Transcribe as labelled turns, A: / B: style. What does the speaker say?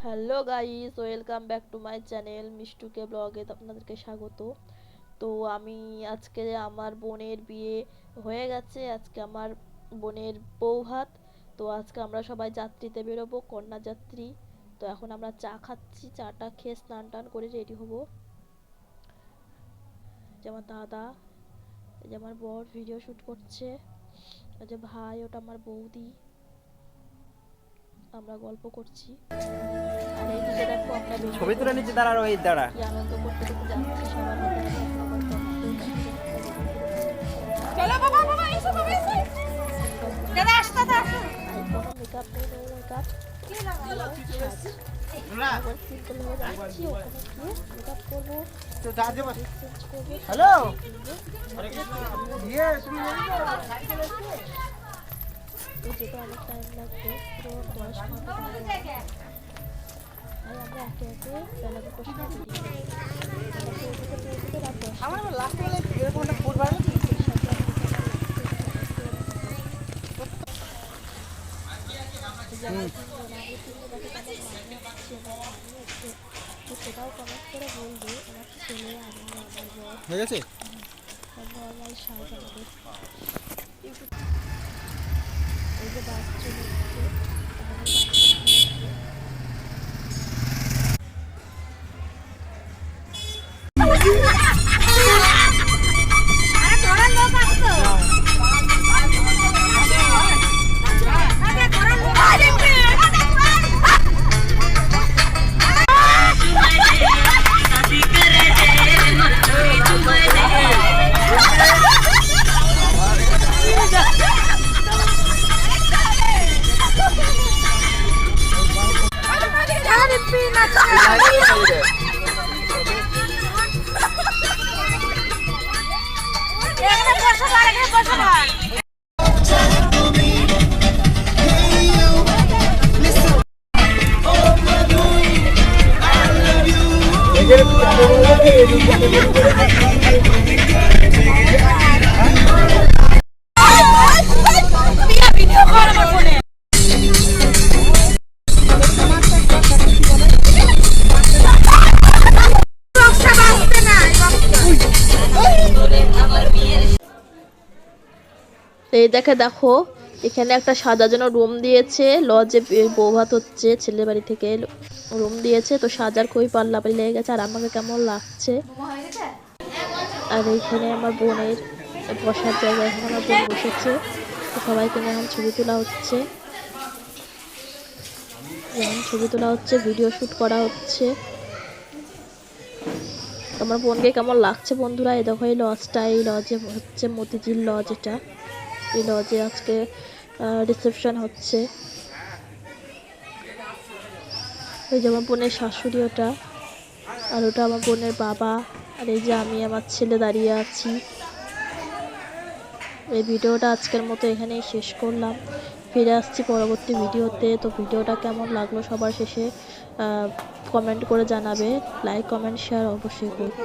A: Hello guys, welcome back to my channel মিষ্টুকে ব্লগে আপনাদেরকে স্বাগত। তো আমি আজকে আমার বোনের বিয়ে হয়ে গেছে, আজকে আমার বোনের বৌভাত। তো আজকে আমরা সবাই যাত্রীতে বেরোবো, কন্যা যাত্রী। তো এখন আমরা চা খাচ্ছি, চাটা খেয়ে স্নান টান করে রেডি হবো। যে আমার দাদা, এই যে আমার বর ভিডিও শ্যুট করছে, এই যে ভাই, ওটা আমার বৌদি, আমরা গল্প করছি। আর এইদিকে দেখো আমরা
B: ছবি তুলে নিচে দাঁড়া ওই দাঁড়া
A: কি আনন্দ করতে করতে যাচ্ছি সবার মধ্যে।
C: চলো বাবা বাবা এসো বাবা এসো দাদা আসতে আসো
A: কোনো মেকআপ নেই, নো মেকআপ,
C: কি লাগালো
A: একবার সিম্পল হয়ে যাচ্ছি। ওখানে গিয়ে মেকআপ করবো,
B: তো যা যাবো।
A: চেঞ্জ করবো।
B: হ্যালো
A: তো যেটা অনেক টাইম লাগবে, পুরো 10 ঘন্টা টাইম লাগবে। তাই আমরা একে একে বেলাকে প্রশ্ন করি।
B: আমার লাস্ট বেলা এরকমটা ফুল বাড়ে
A: সেটাও কমেন্ট করে বলবে। আমার ছেলে, আমি, আমার বর
B: হয়ে গেছে।
A: নর্মাল সাজ আমাদের। এই যে বাস চলে এসছে,
C: আরে তোরা লোক আসতো আরে তোরা লোক আসবে আরে পিনা এখানে বসো আর এখানে বসো না ভিডিও কর আমার ফোনে বক্সটা বাজতে না
A: এই দেখো এখানে একটা সাজানো রুম দিয়েছে। লজে বৌভাত হচ্ছে, ছেলের বাড়ি থেকে রুম দিয়েছে। তো সাজার খুবই পাল্লাপাল্লি লেগে গেছে। আর আমাকে কেমন লাগছে। আর এইখানে আমার বোনের বসার জায়গা, এখানে আমার বোন বসেছে। তো সবাইকে নিয়ে এখন ছবি তোলা হচ্ছে, ভিডিও শ্যুট করা হচ্ছে। আমার বোনকে কেমন লাগছে বন্ধুরা। এই দেখো এই লজটা, এই লজে হচ্ছে মতিঝিল লজ। এটা এই লজে আজকে রিসেপশন হচ্ছে। ওই যে আমার বোনের শাশুড়ি, ওটা, আর ওটা আমার বোনের বাবা। আর এই যে আমি, আমার ছেলে দাঁড়িয়ে আছি। এই ভিডিওটা আজকের মতো এখানেই শেষ করলাম। ফিরে আসছি পরবর্তী ভিডিওতে। তো ভিডিওটা কেমন লাগলো সবার শেষে কমেন্ট করে জানাবে। লাইক, কমেন্ট, শেয়ার অবশ্যই করবে।